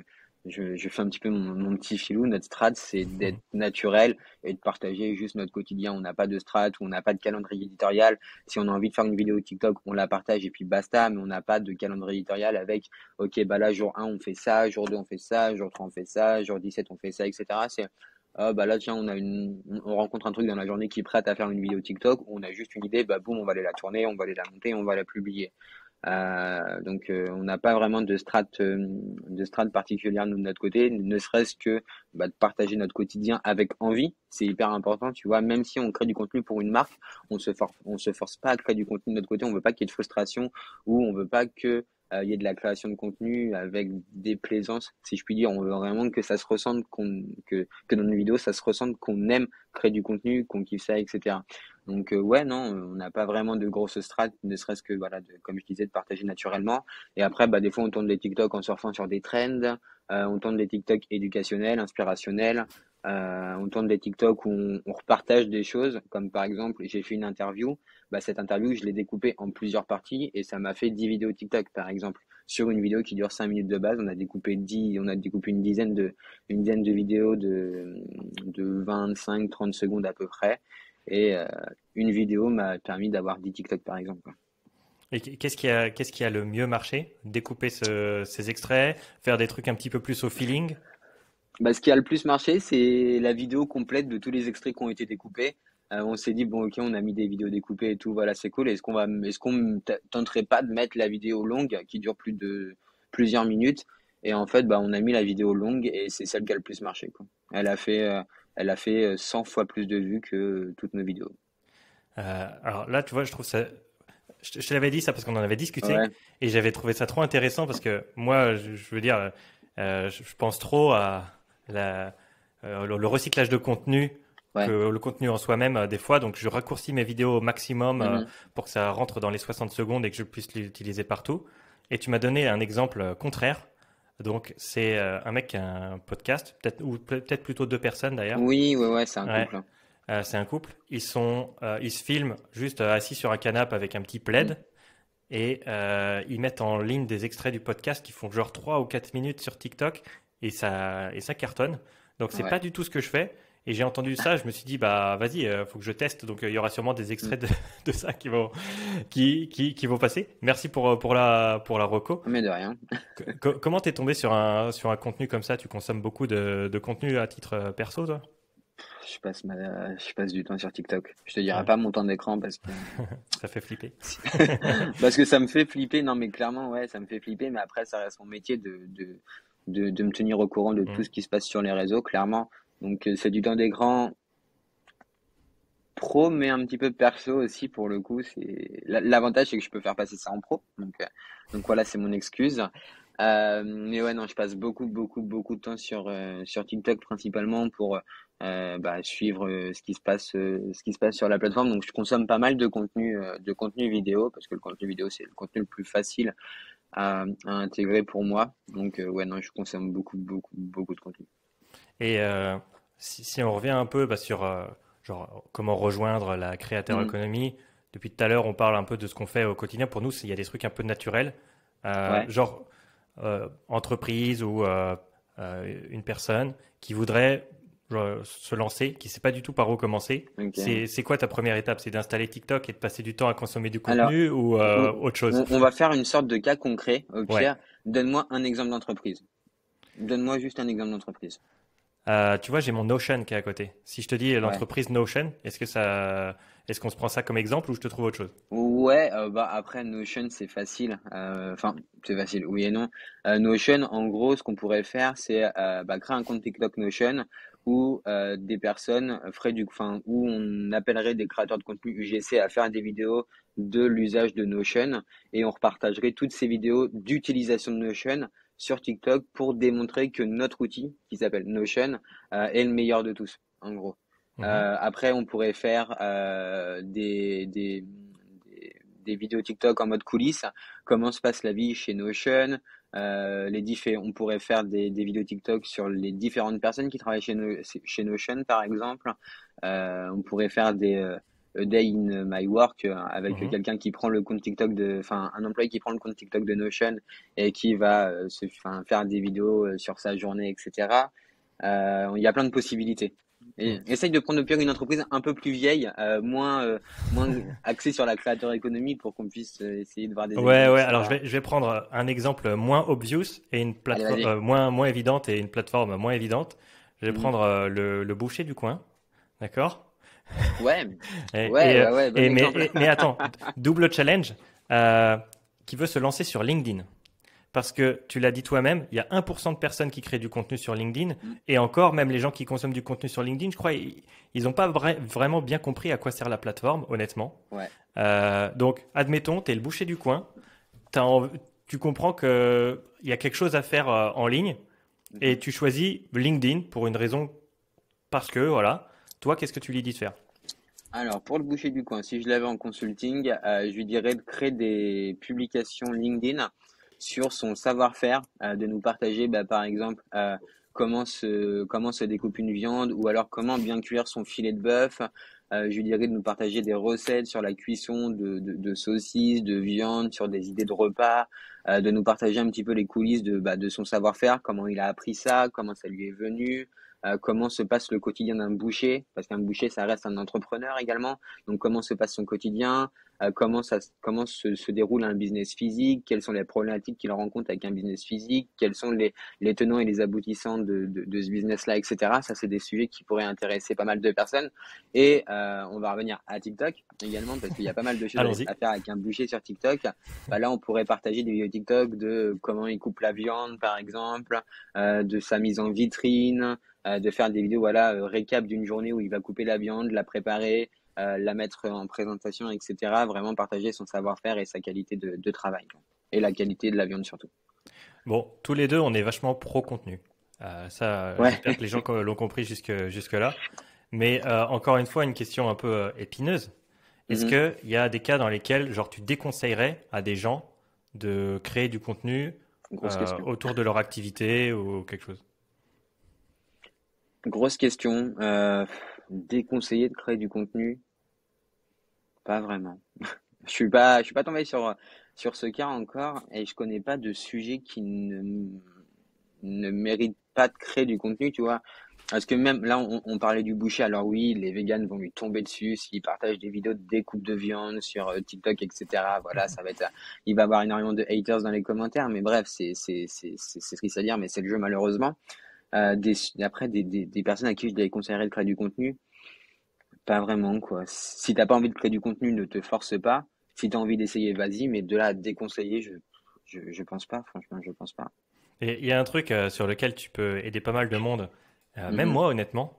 fais un petit peu mon petit filou, notre strat, c'est d'être mhm. naturel et de partager juste notre quotidien. On n'a pas de strat, on n'a pas de calendrier éditorial. Si on a envie de faire une vidéo TikTok, on la partage et puis basta, mais on n'a pas de calendrier éditorial avec, OK, bah là, jour 1, on fait ça, jour 2, on fait ça, jour 3, on fait ça, jour 17, on fait ça, etc. C'est ah bah là tiens on rencontre un truc dans la journée qui est prête à faire une vidéo TikTok, on a juste une idée, bah boum on va aller la tourner, on va aller la monter, on va la publier. On n'a pas vraiment de strat particulière de notre côté, ne serait-ce que bah, de partager notre quotidien avec envie, c'est hyper important, tu vois. Même si on crée du contenu pour une marque, on se force pas à créer du contenu de notre côté, on veut pas qu'il y ait de frustration ou on veut pas que il y ait de la création de contenu avec des plaisances, si je puis dire. On veut vraiment que ça se ressente, que dans nos vidéos, ça se ressente qu'on aime créer du contenu, qu'on kiffe ça, etc. Donc ouais, non, on n'a pas vraiment de grosses strates, ne serait-ce que voilà, comme je disais, de partager naturellement. Et après, bah des fois, on tourne des TikTok en surfant sur des trends, on tourne des TikTok éducationnels, inspirationnels, on tourne des TikTok où on repartage des choses, comme par exemple, j'ai fait une interview. Bah cette interview, je l'ai découpée en plusieurs parties et ça m'a fait 10 vidéos TikTok, par exemple. Sur une vidéo qui dure 5 minutes de base, on a découpé une dizaine de vidéos de 25-30 secondes à peu près. Et une vidéo m'a permis d'avoir 10 TikTok par exemple, quoi. Et qu'est-ce qui a le mieux marché? Découper ces extraits, faire des trucs un petit peu plus au feeling. Bah, ce qui a le plus marché, c'est la vidéo complète de tous les extraits qui ont été découpés. On s'est dit bon ok, on a mis des vidéos découpées et tout, voilà c'est cool. Est-ce qu'on tenterait pas de mettre la vidéo longue qui dure plus de plusieurs minutes? Et en fait, bah on a mis la vidéo longue et c'est celle qui a le plus marché, quoi. Elle a fait 100 fois plus de vues que toutes nos vidéos. Alors là, tu vois, je trouve ça. Je te l'avais dit ça parce qu'on en avait discuté Ouais, et j'avais trouvé ça trop intéressant parce que moi, je veux dire, je pense trop à le recyclage de contenu que ouais. le contenu en soi-même des fois. Donc, je raccourcis mes vidéos au maximum Mhm. pour que ça rentre dans les 60 secondes et que je puisse l'utiliser partout. Et tu m'as donné un exemple contraire. Donc, c'est un mec qui a un podcast, peut-être ou peut-être plutôt deux personnes d'ailleurs. Oui, ouais, ouais, c'est un Ouais. couple, hein. C'est un couple. Ils se filment juste assis sur un canapé avec un petit Mm. plaid et ils mettent en ligne des extraits du podcast qui font genre 3 ou 4 minutes sur TikTok et ça cartonne. Donc c'est Ouais. pas du tout ce que je fais. Et j'ai entendu ça, je me suis dit bah vas-y, faut que je teste. Donc il y aura sûrement des Mm. extraits de ça qui vont passer. Merci pour la reco. Mais de rien. Comment t'es tombé sur un contenu comme ça? Tu consommes beaucoup de contenu à titre perso, toi? Je passe du temps sur TikTok. Je te dirai Ouais, pas mon temps d'écran parce que ça fait flipper. parce que ça me fait flipper. Non, mais clairement, ouais, ça me fait flipper. Mais après, ça reste mon métier de me tenir au courant de tout Mm. ce qui se passe sur les réseaux, clairement. Donc, c'est du temps d'écran pro, mais un petit peu perso aussi pour le coup. L'avantage, c'est que je peux faire passer ça en pro. Donc voilà, c'est mon excuse. Mais ouais, non, je passe beaucoup de temps sur TikTok principalement pour bah, suivre ce qui se passe sur la plateforme. Donc je consomme pas mal de contenu vidéo parce que le contenu vidéo c'est le contenu le plus facile à intégrer pour moi. Donc ouais, non, je consomme beaucoup de contenu. Et si on revient un peu bah, sur genre, comment rejoindre la créateur Mhm. économie, depuis tout à l'heure, on parle un peu de ce qu'on fait au quotidien. Pour nous, il y a des trucs un peu naturels, Ouais, genre entreprise ou une personne qui voudrait se lancer, qui ne sait pas du tout par où commencer. ok. C'est quoi ta première étape? C'est d'installer TikTok et de passer du temps à consommer du Alors, contenu ou on, autre chose? on va faire une sorte de cas concret. Au Ouais. pire, donne-moi un exemple d'entreprise. Donne-moi juste un exemple d'entreprise. Tu vois, j'ai mon Notion qui est à côté. Si je te dis Ouais. l'entreprise Notion, est-ce qu'on se prend ça comme exemple ou je te trouve autre chose? Ouais, bah après Notion c'est facile. Enfin, c'est facile, oui et non. Notion, en gros, ce qu'on pourrait faire, c'est bah, créer un compte TikTok Notion où des personnes enfin, où on appellerait des créateurs de contenu UGC à faire des vidéos de l'usage de Notion et on repartagerait toutes ces vidéos d'utilisation de Notion sur TikTok pour démontrer que notre outil, qui s'appelle Notion, est le meilleur de tous, en gros. Mhm. Après, on pourrait faire des vidéos TikTok en mode coulisses. Comment se passe la vie chez Notion? On pourrait faire des vidéos TikTok sur les différentes personnes qui travaillent chez Notion, par exemple. On pourrait faire A Day in My Work avec Mhm. quelqu'un qui prend le compte TikTok enfin, un employé qui prend le compte TikTok de Notion et qui va enfin, faire des vidéos sur sa journée, etc. Il y a plein de possibilités. Et Mhm. essaye de prendre au pire une entreprise un peu plus vieille, moins axée sur la créateur économie pour qu'on puisse essayer de voir des Ouais, exemples ouais. qui sont Alors, pas. je vais prendre un exemple moins obvious et une Allez, plateforme vas-y. moins évidente et une plateforme moins évidente. Je vais Mhm. prendre le boucher du coin, d'accord? Ouais, ouais, ouais, ouais, bon exemple. Mais attends, double challenge euh, qui veut se lancer sur LinkedIn. Parce que tu l'as dit toi-même, il y a 1% de personnes qui créent du contenu sur LinkedIn. Mm. Et encore, même les gens qui consomment du contenu sur LinkedIn, je crois, ils n'ont pas vraiment bien compris à quoi sert la plateforme, honnêtement. Ouais. Donc, admettons, tu es le boucher du coin. T'as env- Tu comprends qu'il y a quelque chose à faire en ligne. Et Mhm. tu choisis LinkedIn pour une raison parce que, voilà. Toi, qu'est-ce que tu lui dis de faire? Alors, pour le boucher du coin, si je l'avais en consulting, je lui dirais de créer des publications LinkedIn sur son savoir-faire, de nous partager, bah, par exemple, comment se découpe une viande ou alors comment bien cuire son filet de bœuf. Je lui dirais de nous partager des recettes sur la cuisson de saucisses, de viande, sur des idées de repas, de nous partager un petit peu les coulisses de son savoir-faire, comment il a appris ça, comment ça lui est venu, comment se passe le quotidien d'un boucher, parce qu'un boucher, ça reste un entrepreneur également. Donc, comment se passe son quotidien, comment se déroule un business physique, quelles sont les problématiques qu'il rencontre avec un business physique, quels sont les tenants et les aboutissants de ce business-là, etc. Ça, c'est des sujets qui pourraient intéresser pas mal de personnes. Et on va revenir à TikTok également, parce qu'il y a pas mal de choses Allons-y. à faire avec un boucher sur TikTok. Bah là, on pourrait partager des vidéos TikTok de comment il coupe la viande, par exemple, de sa mise en vitrine, de faire des vidéos voilà récap d'une journée où il va couper la viande, la préparer, la mettre en présentation, etc. Vraiment partager son savoir-faire et sa qualité de travail quoi. Et la qualité de la viande surtout. Bon, tous les deux, on est vachement pro-contenu. Ouais. J'espère que les gens l'ont compris jusque-là. Mais encore une fois, une question un peu épineuse. Est-ce Mhm. qu'il y a des cas dans lesquels, genre, tu déconseillerais à des gens de créer du contenu Grosse question. autour de leur activité ou quelque chose? Grosse question. Déconseillé de créer du contenu? Pas vraiment. Je suis pas tombé sur ce cas encore et je connais pas de sujet qui ne mérite pas de créer du contenu, tu vois. Parce que même là, on parlait du boucher. Alors oui, les véganes vont lui tomber dessus s'il partage des vidéos de découpe de viande sur TikTok, etc. Voilà, il va avoir énormément de haters dans les commentaires. Mais bref, c'est triste à dire, mais c'est le jeu malheureusement. Après, des personnes à qui je les conseillerais de créer du contenu, pas vraiment quoi. Si t'as pas envie de créer du contenu, ne te force pas. Si t'as envie d'essayer, vas-y. Mais de là à te déconseiller, je pense pas. Franchement, je pense pas. Et il y a un truc sur lequel tu peux aider pas mal de monde, même Mhm, moi honnêtement,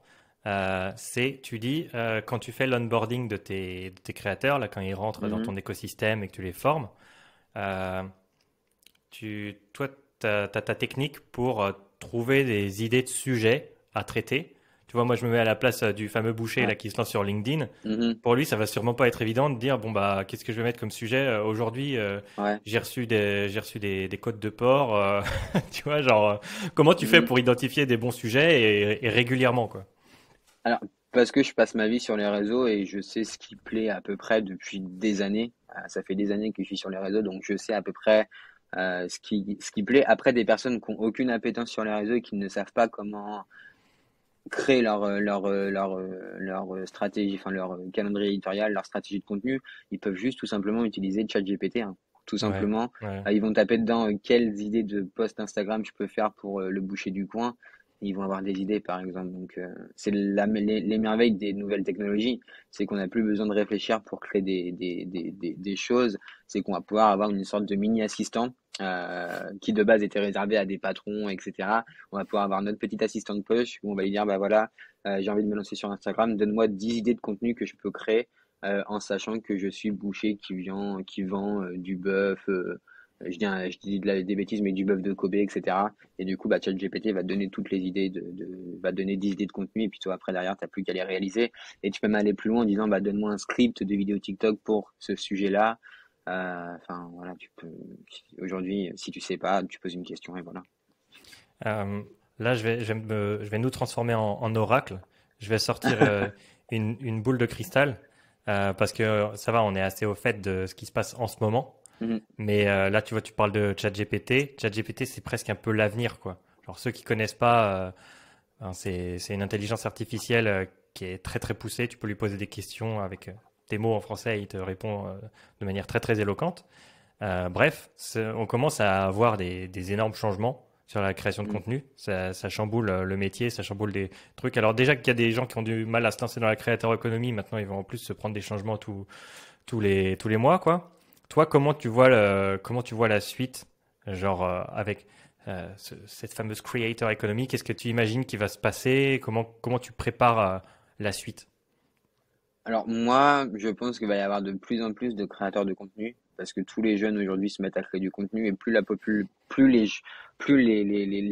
c'est, tu dis, quand tu fais l'onboarding de tes créateurs, là, quand ils rentrent dans mhm. ton écosystème et que tu les formes, euh, toi, tu as ta technique pour trouver des idées de sujets à traiter. Tu vois, moi, je me mets à la place du fameux boucher Ouais. là, qui se lance sur LinkedIn. Mhm. Pour lui, ça va sûrement pas être évident de dire, bon, bah, qu'est-ce que je vais mettre comme sujet aujourd'hui Ouais. j'ai reçu des côtes de porc. Tu vois, genre, comment tu fais Mhm. pour identifier des bons sujets et régulièrement, quoi? Alors, parce que je passe ma vie sur les réseaux et je sais ce qui plaît à peu près depuis des années. Ça fait des années que je suis sur les réseaux, donc je sais à peu près ce qui plaît. Après, des personnes qui n'ont aucune appétence sur les réseaux et qui ne savent pas comment créer leur stratégie, enfin leur calendrier éditorial, leur stratégie de contenu, ils peuvent juste tout simplement utiliser ChatGPT, hein. Tout Ouais, simplement, ouais. ils vont taper dedans quelles idées de post Instagram je peux faire pour le boucher du coin. Ils vont avoir des idées, par exemple. Donc, c'est les merveilles des nouvelles technologies, c'est qu'on n'a plus besoin de réfléchir pour créer des choses. C'est qu'on va pouvoir avoir une sorte de mini assistant qui de base était réservé à des patrons, etc. On va pouvoir avoir notre petit assistant de poche où on va lui dire, bah voilà, j'ai envie de me lancer sur Instagram, donne-moi 10 idées de contenu que je peux créer en sachant que je suis le boucher qui vend du bœuf je dis des bêtises, mais du bœuf de Kobe, etc. Et du coup, bah, ChatGPT va te donner toutes les idées va te donner 10 idées de contenu, et puis toi, après, derrière, t'as plus qu'à les réaliser. Et tu peux même aller plus loin en disant, bah, donne-moi un script de vidéo TikTok pour ce sujet-là. Enfin, voilà, aujourd'hui, si tu sais pas, tu poses une question et voilà. Euh, Là, je vais nous transformer en oracle. Je vais sortir une boule de cristal parce que ça va, on est assez au fait de ce qui se passe en ce moment. Mhm. Mais là, tu vois, tu parles de ChatGPT. ChatGPT, c'est presque un peu l'avenir, quoi. Alors, ceux qui connaissent pas, hein, c'est une intelligence artificielle qui est très, très poussée. Tu peux lui poser des questions avec des mots en français et il te répond de manière très, très éloquente. Bref, on commence à avoir des énormes changements sur la création de Mhm. contenu. Ça chamboule le métier, ça chamboule des trucs. Alors déjà qu'il y a des gens qui ont du mal à se lancer dans la créateur économie, maintenant ils vont en plus se prendre des changements tous les mois, quoi. Toi, comment tu vois la suite, genre avec cette fameuse creator economy, qu'est-ce que tu imagines qui va se passer? Comment tu prépares la suite? Alors moi, je pense qu'il va y avoir de plus en plus de créateurs de contenu parce que tous les jeunes aujourd'hui se mettent à créer du contenu et plus les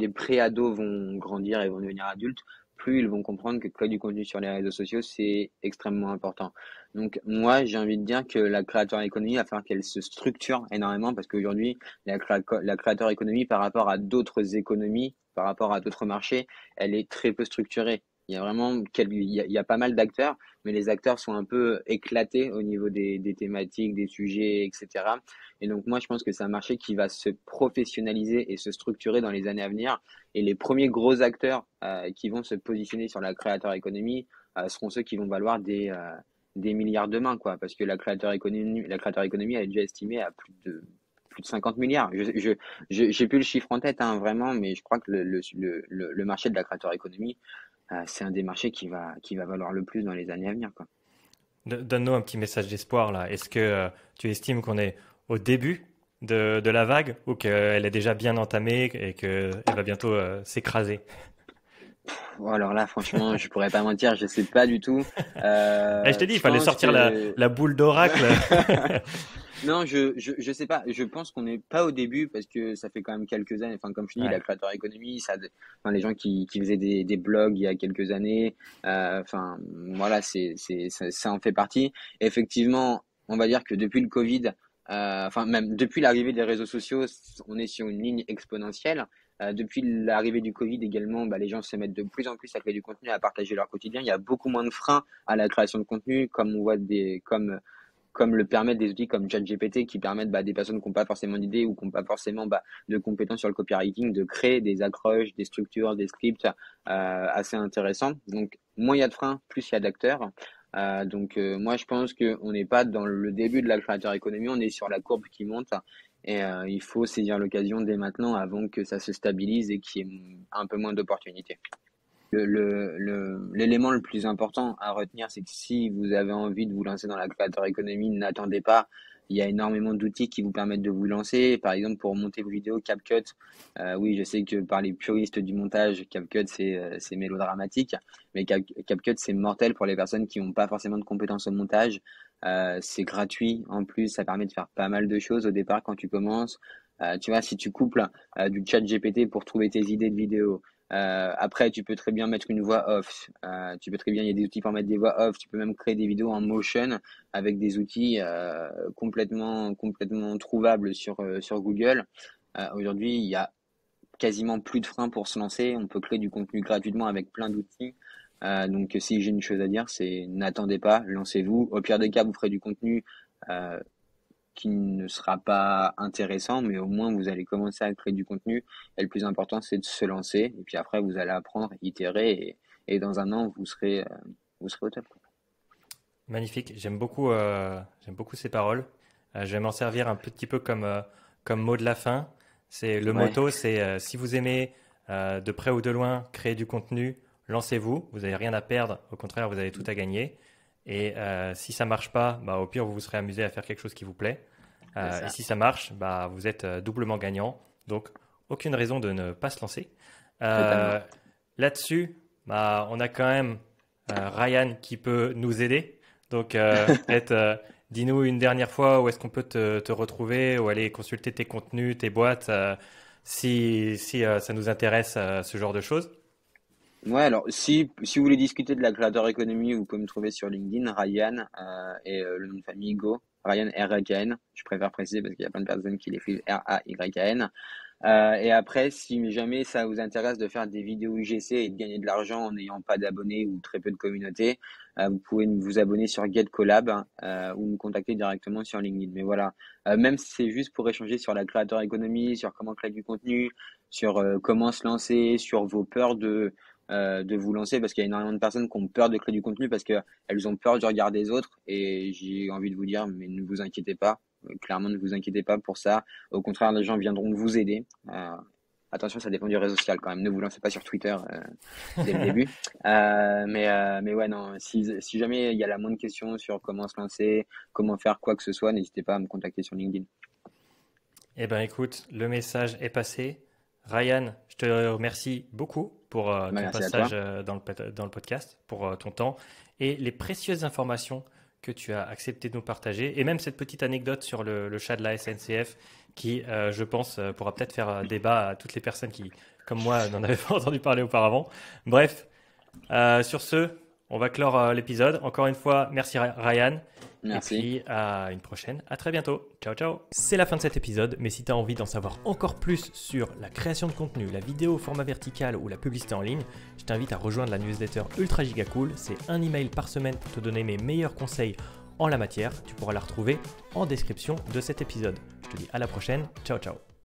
pré-ados vont grandir et vont devenir adultes, plus ils vont comprendre que créer du contenu sur les réseaux sociaux, c'est extrêmement important. Donc moi, j'ai envie de dire que la créateur économie va falloir qu'elle se structure énormément parce qu'aujourd'hui, la créateur économie par rapport à d'autres économies, par rapport à d'autres marchés, elle est très peu structurée. Il y a vraiment il y a pas mal d'acteurs, mais les acteurs sont un peu éclatés au niveau des thématiques, des sujets, etc. Et donc moi, je pense que c'est un marché qui va se professionnaliser et se structurer dans les années à venir. Et les premiers gros acteurs qui vont se positionner sur la créateur économie seront ceux qui vont valoir des milliards demain, quoi. Parce que la créateur économie, elle est déjà estimée à plus de 50 milliards. J'ai plus le chiffre en tête, hein, vraiment, mais je crois que le marché de la créateur économie, c'est un des marchés qui va valoir le plus dans les années à venir, quoi. Donne-nous un petit message d'espoir là. Est-ce que tu estimes qu'on est au début de la vague ou qu'elle est déjà bien entamée et qu'elle va bientôt s'écraser? Oh, alors là, franchement, je pourrais pas mentir, je sais pas du tout. Eh, je t'ai dit, il Je fallait pense sortir que la boule d'oracle. non, je sais pas. Je pense qu'on n'est pas au début parce que ça fait quand même quelques années. Enfin, comme je dis, la Ouais. créateur économie, enfin, les gens qui faisaient des blogs il y a quelques années, enfin, voilà, ça en fait partie. Effectivement, on va dire que depuis le Covid, enfin, même depuis l'arrivée des réseaux sociaux, on est sur une ligne exponentielle. Depuis l'arrivée du Covid également, bah, les gens se mettent de plus en plus à créer du contenu, à partager leur quotidien. Il y a beaucoup moins de freins à la création de contenu, comme on voit comme le permettent des outils comme ChatGPT qui permettent bah, des personnes qui n'ont pas forcément d'idées ou qui n'ont pas forcément bah, de compétences sur le copywriting de créer des accroches, des structures, des scripts assez intéressants. Donc, moins il y a de freins, plus il y a d'acteurs. Moi, je pense qu'on n'est pas dans le début de la créateur économie, on est sur la courbe qui monte et il faut saisir l'occasion dès maintenant avant que ça se stabilise et qu'il y ait un peu moins d'opportunités. L'élément le plus important à retenir, c'est que si vous avez envie de vous lancer dans la créateur économie, n'attendez pas. Il y a énormément d'outils qui vous permettent de vous lancer. Par exemple, pour monter vos vidéos, CapCut. Oui, je sais que par les puristes du montage, CapCut, c'est mélodramatique. Mais CapCut, c'est mortel pour les personnes qui n'ont pas forcément de compétences au montage. C'est gratuit. En plus, ça permet de faire pas mal de choses au départ quand tu commences. Tu vois, si tu couples du chat GPT pour trouver tes idées de vidéos, après, tu peux très bien mettre une voix off. Tu peux très bien, il y a des outils pour mettre des voix off. Tu peux même créer des vidéos en motion avec des outils complètement trouvables sur Google. Aujourd'hui, il y a quasiment plus de freins pour se lancer. On peut créer du contenu gratuitement avec plein d'outils. Donc, si j'ai une chose à dire, c'est n'attendez pas, lancez-vous. Au pire des cas, vous ferez du contenu euh, qui ne sera pas intéressant, mais au moins vous allez commencer à créer du contenu. Et le plus important, c'est de se lancer. Et puis après, vous allez apprendre, itérer, et dans un an, vous serez au top, quoi. Magnifique. J'aime beaucoup ces paroles. Je vais m'en servir un petit peu comme mot de la fin. C'est le Ouais, motto, c'est si vous aimez de près ou de loin créer du contenu, lancez-vous. Vous n'avez rien à perdre. Au contraire, vous avez tout à gagner. Et si ça marche pas, bah, au pire, vous vous serez amusé à faire quelque chose qui vous plaît. c'est Et ça. si ça marche, bah, vous êtes doublement gagnant. Donc, aucune raison de ne pas se lancer. Totalement. Euh, Là-dessus, bah, on a quand même Ryan qui peut nous aider. Donc, être dis-nous une dernière fois où est-ce qu'on peut te retrouver ou aller consulter tes contenus, tes boîtes, si ça nous intéresse, ce genre de choses. Ouais, alors si vous voulez discuter de la creator economy, vous pouvez me trouver sur LinkedIn, Ryan, et le nom de famille Go, Ryan R-Y-N. Je préfère préciser parce qu'il y a plein de personnes qui l'écrivent R-A-Y-N. Et après, si jamais ça vous intéresse de faire des vidéos UGC et de gagner de l'argent en n'ayant pas d'abonnés ou très peu de communauté, vous pouvez vous abonner sur GetCollab, ou me contacter directement sur LinkedIn. Mais voilà, même si c'est juste pour échanger sur la creator economy, sur comment créer du contenu, sur comment se lancer, sur vos peurs de vous lancer, parce qu'il y a énormément de personnes qui ont peur de créer du contenu parce qu'elles ont peur du regard des autres. Et j'ai envie de vous dire, mais ne vous inquiétez pas. Clairement, ne vous inquiétez pas pour ça. Au contraire, les gens viendront vous aider. Attention, ça dépend du réseau social quand même. Ne vous lancez pas sur Twitter dès le début. Mais ouais, non. Si jamais il y a la moindre question sur comment se lancer, comment faire quoi que ce soit, n'hésitez pas à me contacter sur LinkedIn. Eh ben, écoute, le message est passé. Ryan, je te remercie beaucoup pour ton Merci à passage toi. dans le podcast, pour ton temps et les précieuses informations que tu as accepté de nous partager. Et même cette petite anecdote sur le chat de la SNCF qui, je pense, pourra peut-être faire débat à toutes les personnes qui, comme moi, n'en avaient pas entendu parler auparavant. Bref, sur ce, on va clore l'épisode. Encore une fois, merci Ryan. Et Merci. puis à une prochaine. À très bientôt. Ciao, ciao. C'est la fin de cet épisode, mais si tu as envie d'en savoir encore plus sur la création de contenu, la vidéo au format vertical ou la publicité en ligne, je t'invite à rejoindre la newsletter Ultra Giga Cool. C'est un email par semaine pour te donner mes meilleurs conseils en la matière. Tu pourras la retrouver en description de cet épisode. Je te dis à la prochaine. Ciao, ciao.